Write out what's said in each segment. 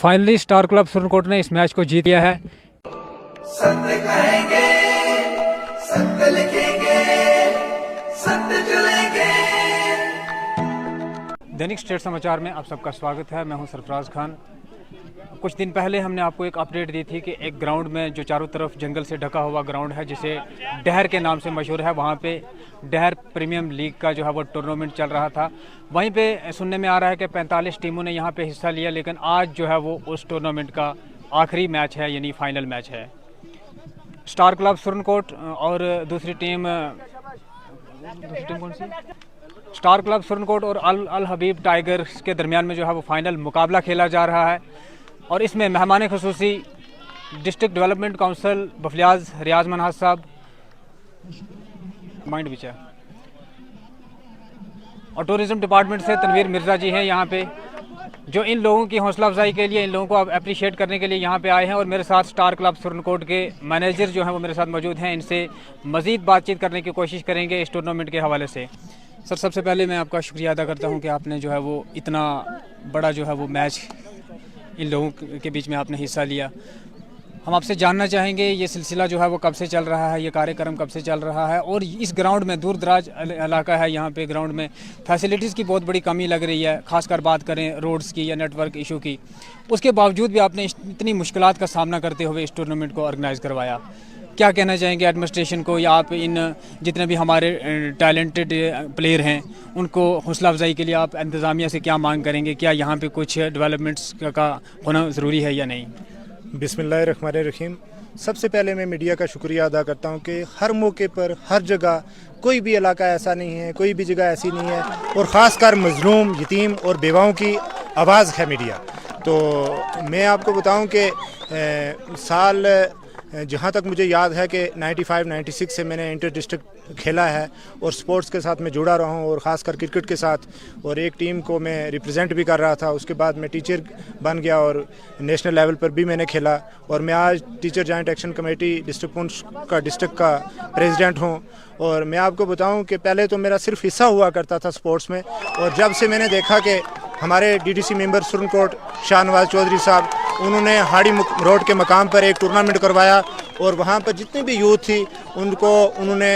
Finally star club Surankote ने इस match को जीत लिया है। सत्य कहेंगे, सत्य लिखेंगे, सत्य चलेंगे। दैनिक स्टेट समाचार में आप सबका स्वागत है। मैं हूं सरफराज खान। कुछ दिन पहले हमने आपको एक अपडेट दी थी कि एक ग्राउंड में जो चारों तरफ जंगल से ढका हुआ ग्राउंड है, जिसे डहर के नाम से मशहूर है, वहाँ पे डहर प्रीमियम लीग का जो है वो टूर्नामेंट चल रहा था। वहीं पे सुनने में आ रहा है कि 45 टीमों ने यहाँ पे हिस्सा लिया, लेकिन आज जो है वो उस टूर्नामेंट का आखिरी मैच है, यानी फाइनल मैच है। स्टार क्लब सुरनकोट और दूसरी टीम कौन सी? स्टार क्लब सुरनकोट और अल हबीब टाइगर्स के दरमियान में जो है वो फाइनल मुकाबला खेला जा रहा है। और इसमें मेहमान खुसूसी डिस्ट्रिक्ट डेवलपमेंट काउंसिल बफलियाज रियाज मनहाज साहब माइंड बिचा और टूरिज्म डिपार्टमेंट से तनवीर मिर्ज़ा जी हैं यहाँ पे, जो इन लोगों की हौसला अफजाई के लिए, इन लोगों को अप्रिशिएट करने के लिए यहाँ पे आए हैं। और मेरे साथ स्टार क्लब सुरनकोट के मैनेजर जो हैं वो मेरे साथ मौजूद हैं। इनसे मज़ीद बातचीत करने की कोशिश करेंगे इस टूर्नामेंट के हवाले से। सर, सबसे पहले मैं आपका शुक्रिया अदा करता हूँ कि आपने जो है वो इतना बड़ा जो है वो मैच इन लोगों के बीच में आपने हिस्सा लिया। हम आपसे जानना चाहेंगे ये सिलसिला जो है वो कब से चल रहा है, ये कार्यक्रम कब से चल रहा है, और इस ग्राउंड में दूर दराज इलाका है, यहाँ पे ग्राउंड में फैसिलिटीज़ की बहुत बड़ी कमी लग रही है, खासकर बात करें रोड्स की या नेटवर्क इशू की। उसके बावजूद भी आपने इतनी मुश्किलात का सामना करते हुए इस टूर्नामेंट को ऑर्गेनाइज़ करवाया। क्या कहना चाहेंगे एडमिनिस्ट्रेशन को, या आप इन जितने भी हमारे टैलेंटेड प्लेयर हैं उनको हौसला अफजाई के लिए आप इंतज़ामिया से क्या मांग करेंगे? क्या यहाँ पे कुछ डेवलपमेंट्स का होना ज़रूरी है या नहीं? बिस्मिल्लाहिर्रहमानिर्रहीम। सबसे पहले मैं मीडिया का शुक्रिया अदा करता हूँ कि हर मौके पर, हर जगह, कोई भी इलाका ऐसा नहीं है, कोई भी जगह ऐसी नहीं है, और ख़ासकर मज़लूम, यतीम और बेवाओं की आवाज़ है मीडिया। तो मैं आपको बताऊँ कि साल जहाँ तक मुझे याद है कि 95-96 से मैंने इंटर डिस्ट्रिक्ट खेला है और स्पोर्ट्स के साथ मैं जुड़ा रहा हूँ, और ख़ासकर क्रिकेट के साथ, और एक टीम को मैं रिप्रेजेंट भी कर रहा था। उसके बाद मैं टीचर बन गया और नेशनल लेवल पर भी मैंने खेला, और मैं आज teacher joint action committee district का प्रेसिडेंट हूँ। और मैं आपको बताऊँ कि पहले तो मेरा सिर्फ हिस्सा हुआ करता था स्पोर्ट्स में, और जब से मैंने देखा कि हमारे डीडीसी मेंबर सुरनकोट शाहनवाज चौधरी साहब, उन्होंने हाड़ी रोड के मकाम पर एक टूर्नामेंट करवाया, और वहाँ पर जितनी भी यूथ थी उनको उन्होंने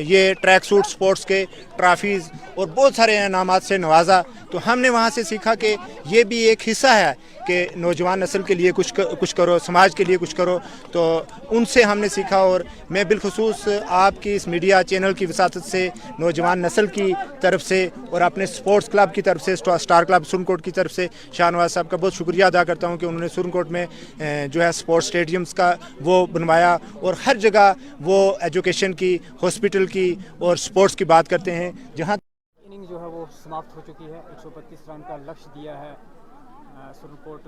ये ट्रैक सूट स्पोर्ट्स के ट्रॉफीज़ और बहुत सारे इनामात से नवाजा। तो हमने वहाँ से सीखा कि ये भी एक हिस्सा है कि नौजवान नस्ल के लिए कुछ करो, समाज के लिए कुछ करो। तो उनसे हमने सीखा, और मैं बिलखुसूस आपकी इस मीडिया चैनल की वसातत से नौजवान नस्ल की तरफ से और अपने स्पोर्ट्स क्लब की तरफ से, स्टार क्लब सुरनकोट की तरफ से शाहनवाज साहब का बहुत शुक्रिया अदा करता हूँ कि उन्होंने सुरनकोट में जो है स्पोर्ट्स स्टेडियम्स का वो बनवाया, और हर जगह वो एजुकेशन की, हॉस्पिटल की और स्पोर्ट्स की बात करते हैं। जहाँ इनिंग जो है वो समाप्त हो चुकी है। 132 रन का लक्ष्य दिया है सुरनकोट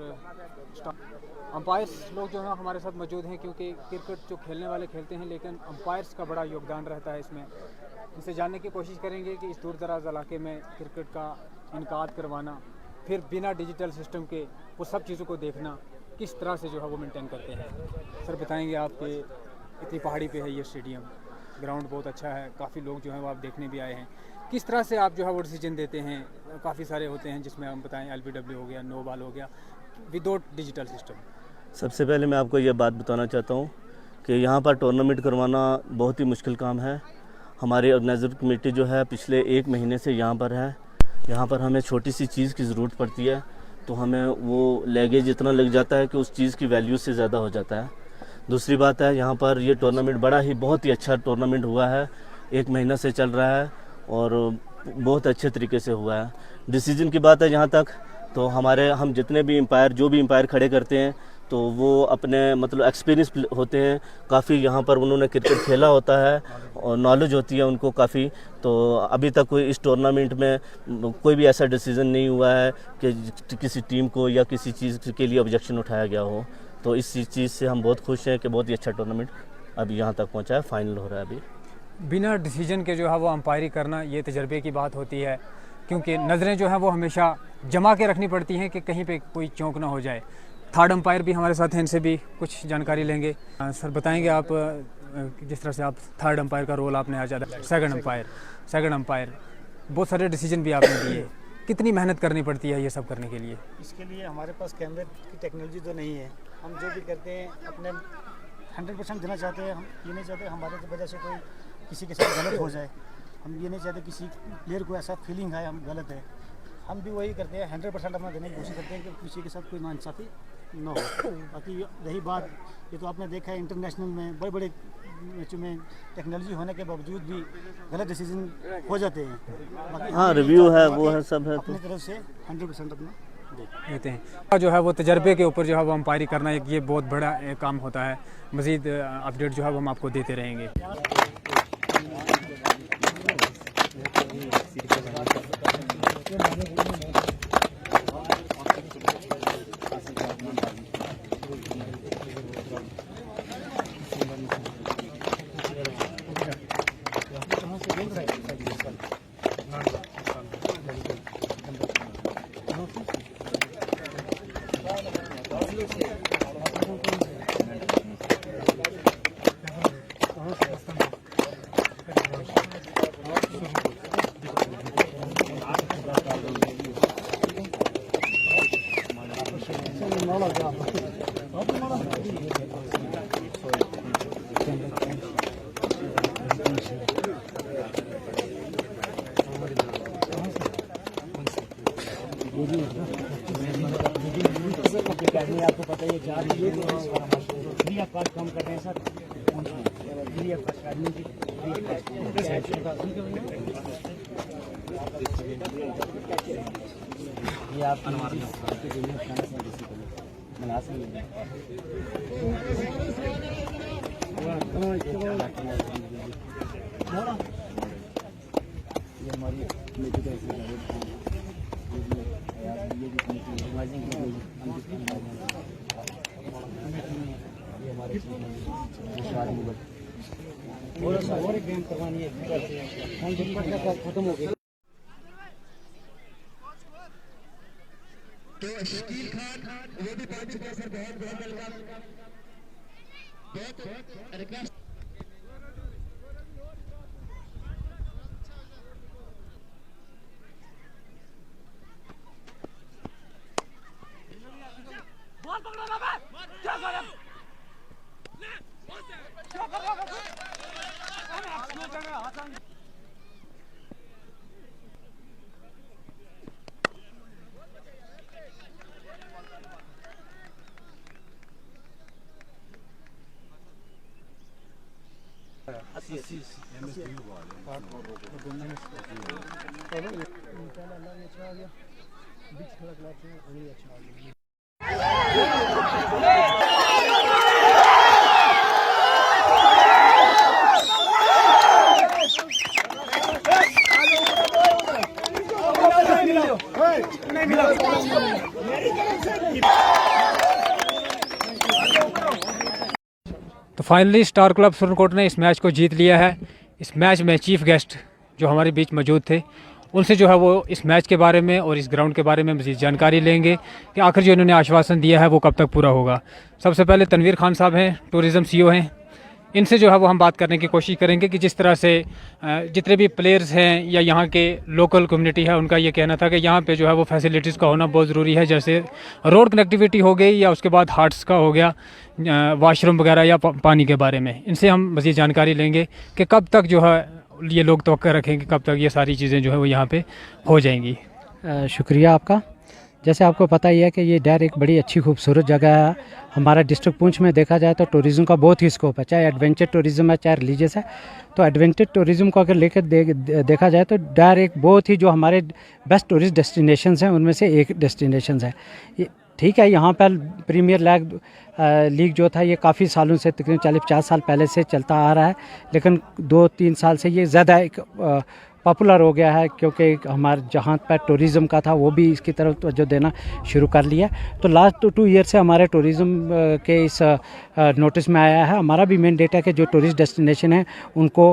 अंपायर्स लोग जो है हमारे साथ मौजूद हैं, क्योंकि क्रिकेट जो खेलने वाले खेलते हैं, लेकिन अंपायर्स का बड़ा योगदान रहता है इसमें। इनसे जानने की कोशिश करेंगे कि इस दूर दराज इलाके में क्रिकेट का इनकाद करवाना, फिर बिना डिजिटल सिस्टम के वो सब चीज़ों को देखना, किस तरह से जो है वो मेंटेन करते हैं। सर, बताएंगे आपके इतनी पहाड़ी पे है ये स्टेडियम, ग्राउंड बहुत अच्छा है, काफ़ी लोग जो हैं वो आप देखने भी आए हैं, किस तरह से आप जो है वो डिसीजन देते हैं? काफ़ी सारे होते हैं जिसमें हम बताएं LBW हो गया, नो बॉल हो गया, विदाउट डिजिटल सिस्टम। सबसे पहले मैं आपको ये बात बताना चाहता हूँ कि यहाँ पर टूर्नामेंट करवाना बहुत ही मुश्किल काम है। हमारी ऑर्गेनाइजर कमेटी जो है पिछले 1 महीने से यहाँ पर है। यहाँ पर हमें छोटी सी चीज़ की ज़रूरत पड़ती है तो हमें वो लगेज इतना लग जाता है कि उस चीज़ की वैल्यू से ज़्यादा हो जाता है। दूसरी बात है, यहाँ पर ये टूर्नामेंट बहुत ही अच्छा टूर्नामेंट हुआ है, 1 महीना से चल रहा है और बहुत अच्छे तरीके से हुआ है। डिसीजन की बात है जहाँ तक, तो हम जितने भी जो भी एम्पायर खड़े करते हैं तो वो अपने मतलब एक्सपीरियंस होते हैं, काफ़ी यहाँ पर उन्होंने क्रिकेट खेला होता है और नॉलेज होती है उनको काफ़ी। तो अभी तक कोई इस टूर्नामेंट में कोई भी ऐसा डिसीज़न नहीं हुआ है कि किसी टीम को या किसी चीज़ के लिए ऑब्जेक्शन उठाया गया हो। तो इस चीज़ से हम बहुत खुश हैं कि बहुत ही अच्छा टूर्नामेंट अभी यहाँ तक पहुँचा है, फाइनल हो रहा है अभी। बिना डिसीजन के जो है वो अंपायरी करना, ये तजर्बे की बात होती है, क्योंकि नज़रें जो हैं वो हमेशा जमा के रखनी पड़ती हैं कि कहीं पे कोई चौंक ना हो जाए। थर्ड अंपायर भी हमारे साथ हैं, इनसे भी कुछ जानकारी लेंगे। सर, बताएंगे आप जिस तरह से आप थर्ड अंपायर का रोल आपने आज अदा, सेकंड अंपायर बहुत सारे डिसीजन भी आपने दिए, कितनी मेहनत करनी पड़ती है ये सब करने के लिए? इसके लिए हमारे पास कैमरे की टेक्नोलॉजी तो नहीं है। हम जो भी करते हैं अपने 100% देना चाहते हैं। हम ये नहीं चाहते हमारे वजह से कोई किसी के साथ गलत हो जाए। हम ये नहीं चाहते किसी प्लेयर को ऐसा फीलिंग आए हम गलत है। हम भी वही करते हैं, 100% अपना देने की कोशिश करते हैं कि किसी के साथ कोई नाइंसाफ़ी न हो। बाकी रही बात, ये तो आपने देखा है इंटरनेशनल में बड़े बड़े मैचों में टेक्नोलॉजी होने के बावजूद भी गलत डिसीजन हो जाते हैं। हाँ, रिव्यू है, वो है, सब है, अपनी तरफ से 100% अपना देते हैं। जो है वो तजर्बे के ऊपर जो है वो अंपायरी करना एक ये बहुत बड़ा काम होता है। मज़ीद अपडेट जो है वो हम आपको देते रहेंगे। आपको पता ही है, 4 फ्री ऑफ कॉस्ट कम कर रहे हैं सर। फ्री ऑफ कॉस्ट आदमी की ये आप और एक गेम करवानी है, खत्म हो गया। तो शकील खान वो भी पहुंच चुके हैं सर। बहुत बहुत वेलकम, बहुत रिक्वेस्ट। तो फाइनली स्टार क्लब सुरनकोट ने इस मैच को जीत लिया है। इस मैच में चीफ गेस्ट जो हमारे बीच मौजूद थे, उनसे जो है वो इस मैच के बारे में और इस ग्राउंड के बारे में मज़ीद जानकारी लेंगे कि आखिर जो इन्होंने आश्वासन दिया है वो कब तक पूरा होगा। सबसे पहले तनवीर खान साहब हैं, टूरिज़म CEO हैं। इनसे जो है वो हम बात करने की कोशिश करेंगे कि जिस तरह से जितने भी प्लेयर्स हैं या यहाँ के लोकल कम्युनिटी है, उनका ये कहना था कि यहाँ पे जो है वो फैसिलिटीज़ का होना बहुत ज़रूरी है, जैसे रोड कनेक्टिविटी हो गई या उसके बाद हार्ट्स का हो गया, वाशरूम वगैरह या पानी के बारे में। इनसे हम मज़ीद जानकारी लेंगे कि कब तक जो है ये लोग तवक्को रखेंगे, कब तक ये सारी चीज़ें जो है वो यहाँ पे हो जाएंगी। शुक्रिया आपका। जैसे आपको पता ही है कि ये डैर एक बड़ी अच्छी खूबसूरत जगह है। हमारा डिस्ट्रिक्ट पुंछ में देखा जाए तो टूरिज़्म का बहुत ही स्कोप है, चाहे एडवेंचर टूरिज़्म है चाहे रिलीजियस है। तो एडवेंचर टूरिज़्म को अगर लेकर देखा जाए तो डैर एक बहुत ही जो हमारे बेस्ट टूरिस्ट डेस्टिनेशंस हैं उनमें से एक डेस्टिनेशंस है। ठीक है, यहाँ पर प्रीमियर लीग जो था ये काफ़ी सालों से, तकरीबन 40-50 साल पहले से चलता आ रहा है, लेकिन 2-3 साल से ये ज़्यादा एक पॉपुलर हो गया है, क्योंकि हमारे जहाँ पर टूरिज़म का था वो भी इसकी तरफ तवज्जो देना शुरू कर लिया। तो लास्ट 2 ईयर से हमारे टूरिज़म के इस नोटिस में आया है। हमारा भी मैंडेट है कि जो टूरिस्ट डेस्टिनेशन है उनको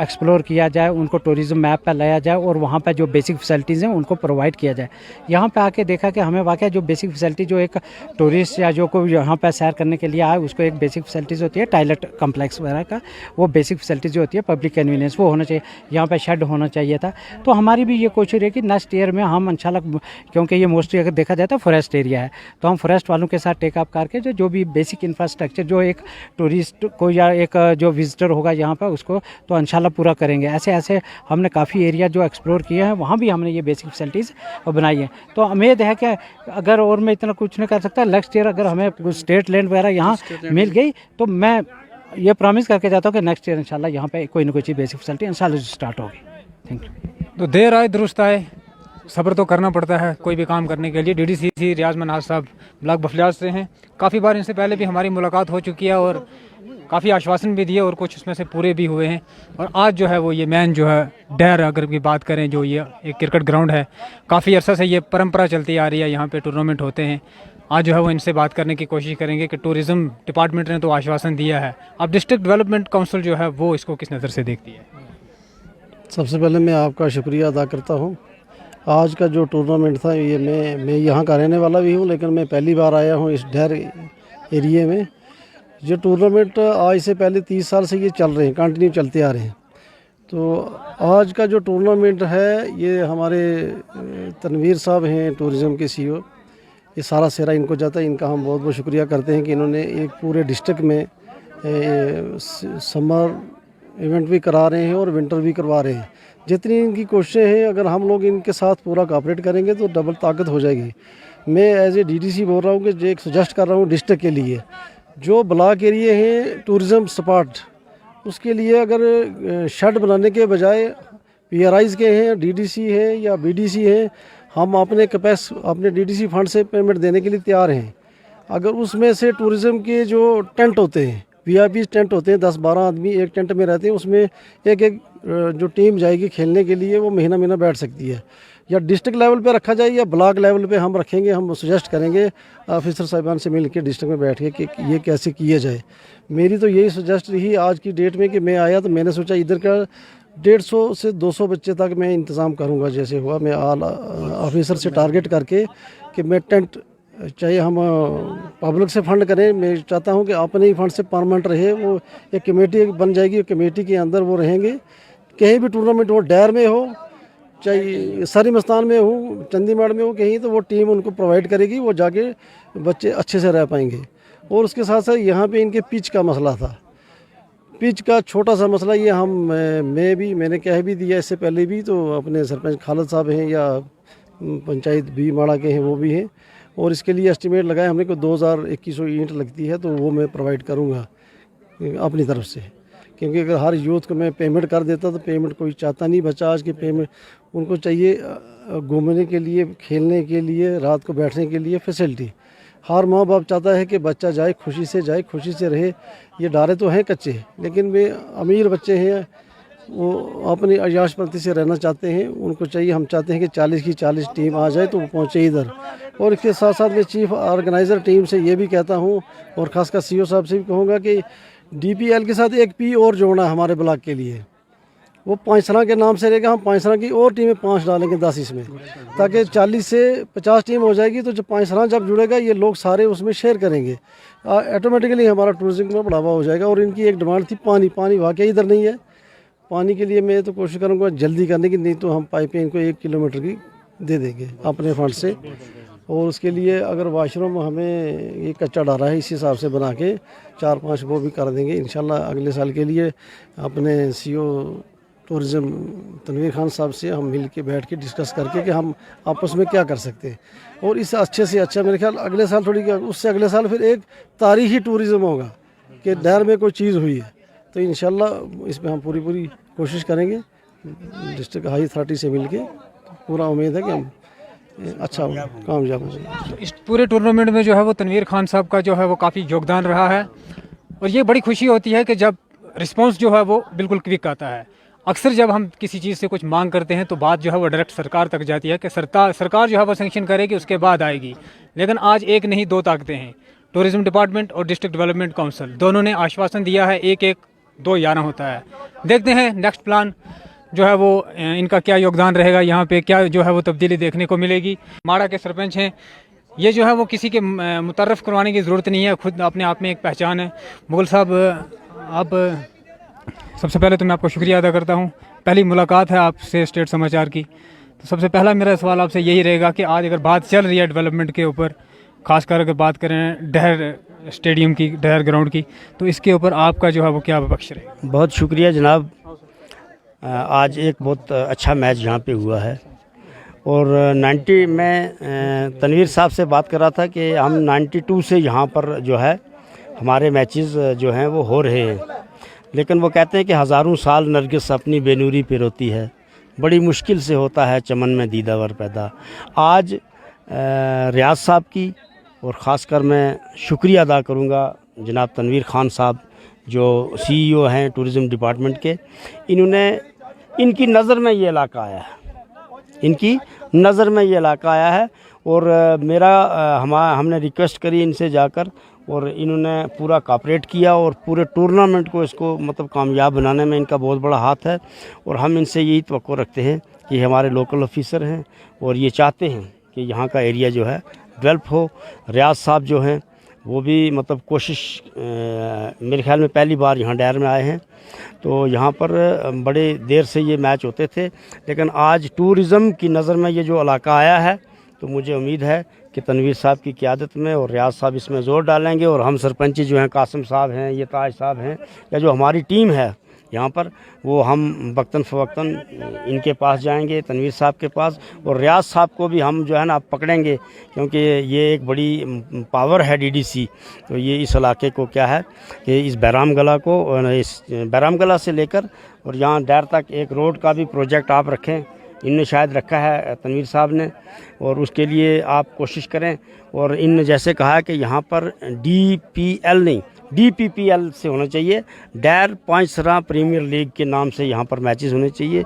एक्सप्लोर किया जाए, उनको टूरिज़म मैप पर लाया जाए और वहाँ पर जो बेसिक फैसिलिटीज़ हैं उनको प्रोवाइड किया जाए। यहाँ पर आके देखा कि हमें वाकई जो बेसिक फैसिलिटी जो एक टूरिस्ट या जो कोई यहाँ पर सैर करने के लिए आए उसको एक बेसिक फैसिलिटीज़ होती है, टॉयलेट कम्प्लेक्स वगैरह का, वो बेसिक फैसिलिटीज़ जो होती है, पब्लिक कन्वीनियंस वो होना चाहिए। यहाँ पर शेड होना चाहिए था। तो हमारी भी ये कोशिश है कि नेक्स्ट ईयर में हम इंशाल्लाह, क्योंकि ये मोस्टली अगर देखा जाए तो फॉरेस्ट एरिया है, तो हम फॉरेस्ट वालों के साथ टेकअप करके जो भी बेसिक इंफ्रास्ट्रक्चर जो एक टूरिस्ट को या एक जो विजिटर होगा यहाँ पर उसको तो इंशाल्लाह पूरा करेंगे। ऐसे हमने काफ़ी एरिया जो एक्सप्लोर किए हैं वहाँ भी हमने ये बेसिक फैसिलिटीज़ बनाई है। तो उम्मीद है कि अगर और मैं इतना कुछ नहीं कर सकता, नेक्स्ट ईयर अगर हमें कुछ स्टेट लैंड वगैरह यहाँ मिल गई तो मैं ये प्रॉमिस करके जाता हूँ कि नेक्स्ट ईयर इंशाल्लाह यहाँ पे कोई ना कोई चीज़ बेसिक फैसिलिटी इंशाल्लाह स्टार्ट होगी। Thank you. तो देर आए दुरुस्त आए, सब्र तो करना पड़ता है कोई भी काम करने के लिए। DDCC रियाज मनाज साहब ब्लॉक बफलियाज से हैं, काफ़ी बार इनसे पहले भी हमारी मुलाकात हो चुकी है और काफ़ी आश्वासन भी दिए और कुछ उसमें से पूरे भी हुए हैं। और आज जो है वो ये मैन जो है डैर, अगर की बात करें, जो ये एक क्रिकेट ग्राउंड है, काफ़ी अर्सा से ये परंपरा चलती आ रही है, यहाँ पे टूर्नामेंट होते हैं। आज जो है वो इनसे बात करने की कोशिश करेंगे कि टूरिज़्म डिपार्टमेंट ने तो आश्वासन दिया है, अब डिस्ट्रिक्ट डेवलपमेंट काउंसिल जो है वो इसको किस नज़र से देखती है। सबसे पहले मैं आपका शुक्रिया अदा करता हूँ। आज का जो टूर्नामेंट था, ये मैं यहाँ का रहने वाला भी हूँ, लेकिन मैं पहली बार आया हूँ इस डैर एरिए में। जो टूर्नामेंट आज से पहले 30 साल से ये चल रहे हैं, कंटिन्यू चलते आ रहे हैं। तो आज का जो टूर्नामेंट है, ये हमारे तनवीर साहब हैं टूरिज़म के CEO, ये सारा सेहरा इनको जाता है। इनका हम बहुत बहुत शुक्रिया करते हैं कि इन्होंने एक पूरे डिस्ट्रिक्ट में समर इवेंट भी करा रहे हैं और विंटर भी करवा रहे हैं। जितनी इनकी कोशिशें हैं, अगर हम लोग इनके साथ पूरा कोऑपरेट करेंगे तो डबल ताकत हो जाएगी। मैं एज ए DDC बोल रहा हूँ कि जो एक सजेस्ट कर रहा हूँ डिस्ट्रिक्ट के लिए, जो ब्लॉक एरिए हैं टूरिज़म स्पॉट, उसके लिए अगर शेड बनाने के बजाय PRIs के हैं, DDC हैं या BDC हैं, हम अपने DDC फंड से पेमेंट देने के लिए तैयार हैं। अगर उसमें से टूरिज़म के जो टेंट होते हैं, VIP टेंट होते हैं, 10-12 आदमी एक टेंट में रहते हैं, उसमें एक जो टीम जाएगी खेलने के लिए वो महीना बैठ सकती है। या डिस्ट्रिक्ट लेवल पे रखा जाए या ब्लॉक लेवल पे हम रखेंगे, हम सजेस्ट करेंगे ऑफिसर साहिबान से मिल के डिस्ट्रिक्ट में बैठ के कि ये कैसे किया जाए। मेरी तो यही सजेस्ट रही आज की डेट में कि मैं आया तो मैंने सोचा इधर का 150 से 200 बच्चे तक मैं इंतज़ाम करूँगा। जैसे हुआ मैं ऑफिसर से टारगेट करके कि मैं टेंट, चाहे हम पब्लिक से फंड करें, मैं चाहता हूं कि अपने ही फंड से परमानेंट रहे। वो एक कमेटी बन जाएगी, कमेटी के अंदर वो रहेंगे। कहीं भी टूर्नामेंट हो, डैर में हो, चाहे सरी मस्तान में हो, चंडीगढ़ में हो, कहीं तो वो टीम उनको प्रोवाइड करेगी, वो जाके बच्चे अच्छे से रह पाएंगे। और उसके साथ साथ यहाँ पे इनके पिच का मसला था, पिच का छोटा सा मसला, ये मैंने कह भी दिया इससे पहले भी, तो अपने सरपंच खालिद साहब हैं या पंचायत भी माड़ा के हैं, वो भी हैं, और इसके लिए एस्टीमेट लगाया हमने को 2100 ईंट लगती है, तो वो मैं प्रोवाइड करूँगा अपनी तरफ से। क्योंकि अगर हर यूथ को मैं पेमेंट कर देता तो पेमेंट कोई चाहता नहीं, बच्चा आज के पेमेंट उनको चाहिए घूमने के लिए, खेलने के लिए, रात को बैठने के लिए फैसिलिटी। हर माँ बाप चाहता है कि बच्चा जाए, खुशी से रहे। ये डारे तो हैं कच्चे, लेकिन वे अमीर बच्चे हैं, वो अपनी अयाशपंती से रहना चाहते हैं। उनको चाहिए, हम चाहते हैं कि 40 की 40 टीम आ जाए तो वो पहुँचे इधर। और इसके साथ साथ मैं चीफ ऑर्गेनाइज़र टीम से ये भी कहता हूँ और ख़ासकर CEO साहब से भी कहूँगा कि DPL के साथ एक P और जोड़ना हमारे ब्लॉक के लिए। वो पांचसरा के नाम से रहेगा, हम पांचसरा की और टीमें 5 डालेंगे 10 इसमें, ताकि 40 से 50 टीम हो जाएगी। तो जब पांचसरा जब जुड़ेगा, ये लोग सारे उसमें शेयर करेंगे, ऑटोमेटिकली हमारा टूरिज्म में बढ़ावा हो जाएगा। और इनकी एक डिमांड थी पानी वाकई इधर नहीं है। पानी के लिए मैं तो कोशिश करूँगा जल्दी करने की, नहीं तो हम पाइपें इनको 1 किलोमीटर की दे देंगे अपने फंड से। और उसके लिए अगर वाशरूम हमें ये कच्चा डाला है, इस हिसाब से बना के 4-5 वो भी कर देंगे इंशाल्लाह। अगले साल के लिए अपने CEO टूरिज़म तनवीर खान साहब से हम मिल के बैठ के डिस्कस करके कि हम आपस में क्या कर सकते हैं। और इससे अच्छे से अच्छा मेरे ख्याल अगले साल उससे अगले साल फिर एक तारीखी टूरिज़म होगा कि डैर में कोई चीज़ हुई है। तो इंशाल्लाह इसमें हम पूरी कोशिश करेंगे डिस्ट्रिक्ट हाई अथॉरिटी से मिल के। पूरा उम्मीद है कि हम अच्छा कामयाब हो जाएंगे। तो इस पूरे टूर्नामेंट में जो है वो तनवीर खान साहब का जो है वो काफ़ी योगदान रहा है। और ये बड़ी खुशी होती है कि जब रिस्पांस जो है वो बिल्कुल क्विक आता है। अक्सर जब हम किसी चीज़ से कुछ मांग करते हैं तो बात जो है वो डायरेक्ट सरकार तक जाती है कि सरकार जो है वो सैंक्शन करेगी, उसके बाद आएगी। लेकिन आज एक नहीं 2 ताकतें हैं, टूरिज़्म डिपार्टमेंट और डिस्ट्रिक्ट डेवलपमेंट काउंसिल, दोनों ने आश्वासन दिया है 1-1-2-11 होता है। देखते हैं नेक्स्ट प्लान जो है वो इनका क्या योगदान रहेगा, यहाँ पे क्या जो है वो तब्दीली देखने को मिलेगी। माड़ा के सरपंच हैं, ये जो है वो किसी के मुतर्रफ करवाने की ज़रूरत नहीं है, खुद अपने आप में एक पहचान है। मुगल साहब, आप सबसे पहले तो मैं आपको शुक्रिया अदा करता हूँ पहली मुलाकात है आपसे स्टेट समाचार की, तो सबसे पहला मेरा सवाल आपसे यही रहेगा कि आज अगर बात चल रही है डेवलपमेंट के ऊपर, खासकर अगर बात करें डहर स्टेडियम की, डहर ग्राउंड की, तो इसके ऊपर आपका जो है वो क्या पक्ष रहेगा? बहुत शुक्रिया जनाब। आज एक बहुत अच्छा मैच यहाँ पे हुआ है और 90 में तनवीर साहब से बात कर रहा था कि हम 92 से यहाँ पर जो है हमारे मैचेस जो हैं वो हो रहे हैं, लेकिन वो कहते हैं कि हज़ारों साल नरगिस अपनी बेनूरी पे रोती है, बड़ी मुश्किल से होता है चमन में दीदावर पैदा। आज रियाज साहब की और ख़ासकर मैं शुक्रिया अदा करूँगा जनाब तनवीर ख़ान साहब जो CEO हैं टूरिज़म डिपार्टमेंट के। इनकी नज़र में ये इलाका आया है, इनकी नज़र में ये इलाका आया है और हमने रिक्वेस्ट करी इनसे जाकर और इन्होंने पूरा कोऑपरेट किया और पूरे टूर्नामेंट को इसको मतलब कामयाब बनाने में इनका बहुत बड़ा हाथ है। और हम इनसे यही तवक्को रखते हैं कि हमारे लोकल ऑफिसर हैं और ये चाहते हैं कि यहाँ का एरिया जो है डेवलप हो। रियाज साहब जो हैं वो भी मतलब कोशिश मेरे ख्याल में पहली बार यहाँ डैर में आए हैं, तो यहाँ पर बड़े देर से ये मैच होते थे, लेकिन आज टूरिज़म की नज़र में ये जो इलाका आया है तो मुझे उम्मीद है कि तनवीर साहब की क़यादत में और रियाज साहब इसमें ज़ोर डालेंगे और हम सरपंच जो हैं कासिम साहब हैं, ये ताज साहब हैं, या जो हमारी टीम है यहाँ पर, वो हम वक्तन फ़वक्तन इनके पास जाएंगे, तनवीर साहब के पास, और रियाज साहब को भी हम जो है ना पकड़ेंगे क्योंकि ये एक बड़ी पावर है DDC। तो ये इस इलाके को क्या है कि इस बैरामगला को, इस बैरामगला से लेकर और यहाँ डैर तक एक रोड का भी प्रोजेक्ट आप रखें, इनने शायद रखा है तनवीर साहब ने, और उसके लिए आप कोशिश करें। और इन जैसे कहा कि यहाँ पर DPL नहीं DPPL से होना चाहिए, डैर पांचसरा प्रीमियर लीग के नाम से यहाँ पर मैचेस होने चाहिए।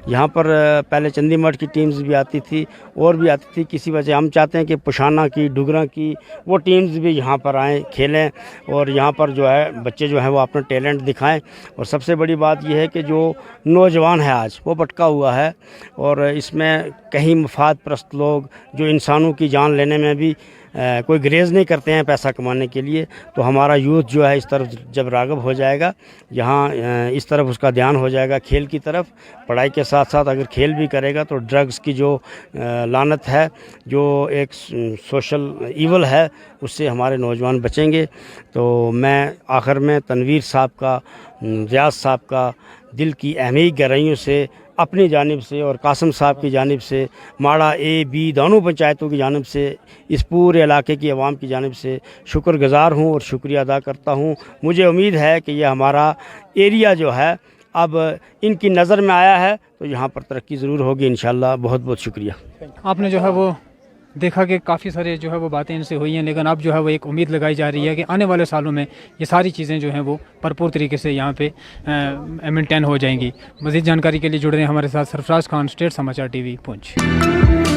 यहाँ पर पहले चंडीमठ की टीम्स भी आती थी और भी आती थी, किसी वजह हम चाहते हैं कि पुशाना की, डुगरा की, वो टीम्स भी यहाँ पर आएँ, खेलें और यहाँ पर जो है बच्चे जो हैं वो अपना टैलेंट दिखाएं। और सबसे बड़ी बात यह है कि जो नौजवान है आज वो भटका हुआ है और इसमें कहीं मफाद परस्त लोग जो इंसानों की जान लेने में भी कोई ग्रेज नहीं करते हैं पैसा कमाने के लिए। तो हमारा यूथ जो है इस तरफ जब राग़िब हो जाएगा, यहाँ इस तरफ उसका ध्यान हो जाएगा खेल की तरफ, पढ़ाई के साथ साथ अगर खेल भी करेगा तो ड्रग्स की जो लानत है, जो एक सोशल ईवल है, उससे हमारे नौजवान बचेंगे। तो मैं आखिर में तनवीर साहब का, रियाज साहब का दिल की अहमी गहराइयों से अपनी जानिब से और कासिम साहब की जानिब से, माड़ा A B दोनों पंचायतों की जानिब से, इस पूरे इलाके की आवाम की जानिब से शुक्रगुज़ार हूँ और शुक्रिया अदा करता हूँ। मुझे उम्मीद है कि यह हमारा एरिया जो है अब इनकी नज़र में आया है तो यहाँ पर तरक्की ज़रूर होगी इंशाल्लाह। बहुत बहुत शुक्रिया। आपने जो है वो देखा कि काफ़ी सारे जो है वो बातें इनसे हुई हैं, लेकिन अब जो है वो एक उम्मीद लगाई जा रही है कि आने वाले सालों में ये सारी चीज़ें जो हैं वो भरपूर तरीके से यहाँ पे मेंटेन हो जाएंगी। मज़ीद जानकारी के लिए जुड़ रहे हैं हमारे साथ सरफराज खान, स्टेट समाचार TV पुंछ।